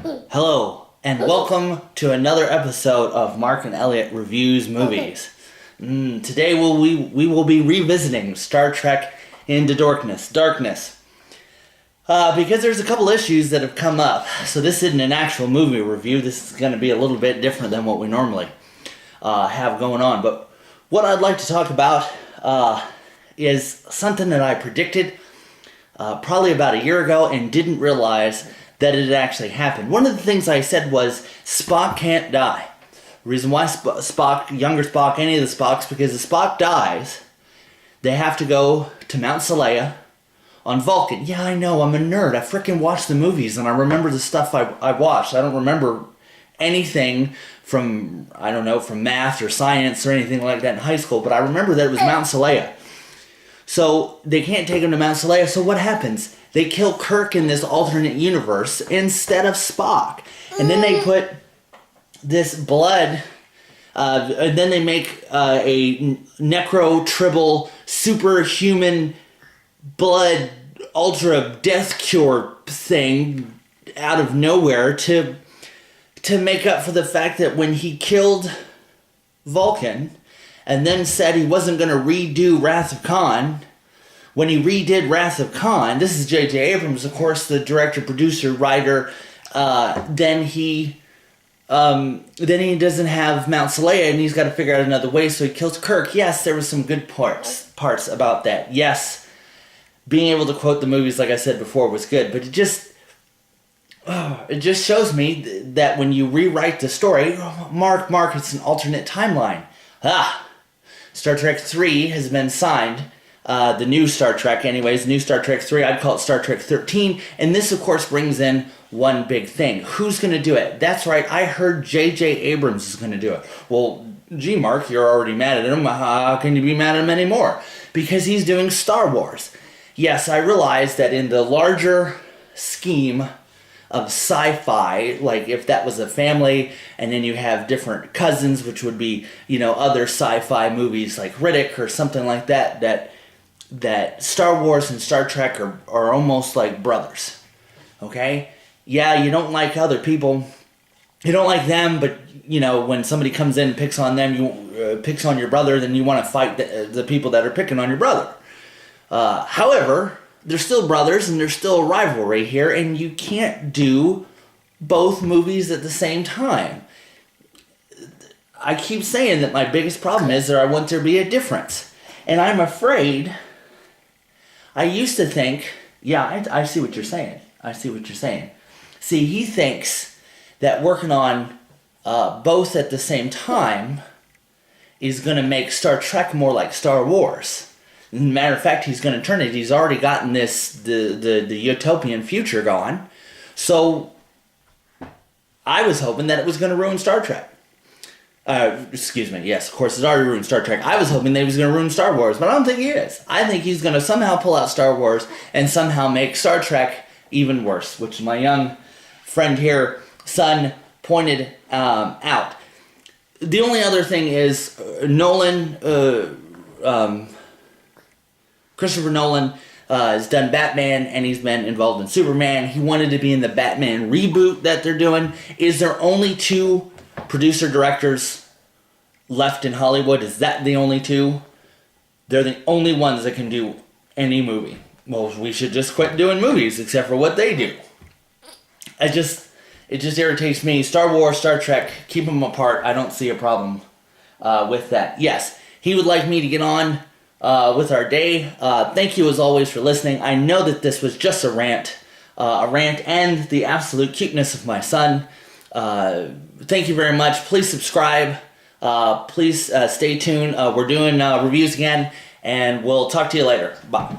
Hello, and welcome to another episode of Mark and Elliot Reviews Movies. Today we will be revisiting Star Trek Into Darkness. Because there's a couple issues that have come up. So this isn't an actual movie review. This is going to be a little bit different than what we normally have going on. But what I'd like to talk about is something that I predicted probably about a year ago and didn't realize that it had actually happened. One of the things I said was Spock can't die. The reason why Spock, younger Spock, any of the Spocks, because if Spock dies, they have to go to Mount Seleya on Vulcan. Yeah, I know, I'm a nerd. I freaking watched the movies and I remember the stuff I watched. I don't remember anything from, from math or science or anything like that in high school, but I remember that it was Mount Seleya. So they can't take him to Mount Seleya, so what happens? They kill Kirk in this alternate universe instead of Spock. And then they put this blood, and then they make a necro-tribal superhuman blood ultra death cure thing out of nowhere to make up for the fact that when he killed Vulcan and then said he wasn't going to redo Wrath of Khan, when he redid Wrath of Khan, this is J.J. Abrams, of course, the director, producer, writer, then he doesn't have Mount Seleya and he's got to figure out another way, so he kills Kirk. Yes, there was some good parts about that. Yes, being able to quote the movies, like I said before, was good, but it just shows me that when you rewrite the story, Mark, it's an alternate timeline. Star Trek 3 has been signed. The new Star Trek, anyways, new Star Trek 3, I'd call it Star Trek 13, and this, of course, brings in one big thing. Who's going to do it? That's right, I heard J.J. Abrams is going to do it. Well, gee, Mark, you're already mad at him. How can you be mad at him anymore? Because he's doing Star Wars. Yes, I realize that in the larger scheme of sci-fi, like if that was a family, and then you have different cousins, which would be, other sci-fi movies like Riddick or something like that Star Wars and Star Trek are almost like brothers, okay? Yeah, you don't like other people, you don't like them, but, when somebody comes in and picks on them, picks on your brother, then you want to fight the people that are picking on your brother. However, they're still brothers and there's still a rivalry here, and you can't do both movies at the same time. I keep saying that my biggest problem is that I want there to be a difference. And I'm afraid, I used to think, I see what you're saying. See, he thinks that working on both at the same time is going to make Star Trek more like Star Wars. Matter of fact, he's going to turn it. He's already gotten the utopian future going. So, I was hoping that it was going to ruin Star Trek. Yes, of course, it's already ruined Star Trek. I was hoping that he was going to ruin Star Wars, but I don't think he is. I think he's going to somehow pull out Star Wars and somehow make Star Trek even worse, which my young friend here, son, pointed out. The only other thing is Christopher Nolan has done Batman, and he's been involved in Superman. He wanted to be in the Batman reboot that they're doing. Is there only 2 producer-directors left in Hollywood? Is that the only 2? They're the only ones that can do any movie. Well, we should just quit doing movies, except for what they do. It just irritates me. Star Wars, Star Trek, keep them apart. I don't see a problem with that. Yes, he would like me to get on with our day. Thank you as always for listening. I know that this was just a rant and the absolute cuteness of my son. Thank you very much. Please subscribe. Please stay tuned. We're doing reviews again, and we'll talk to you later. Bye.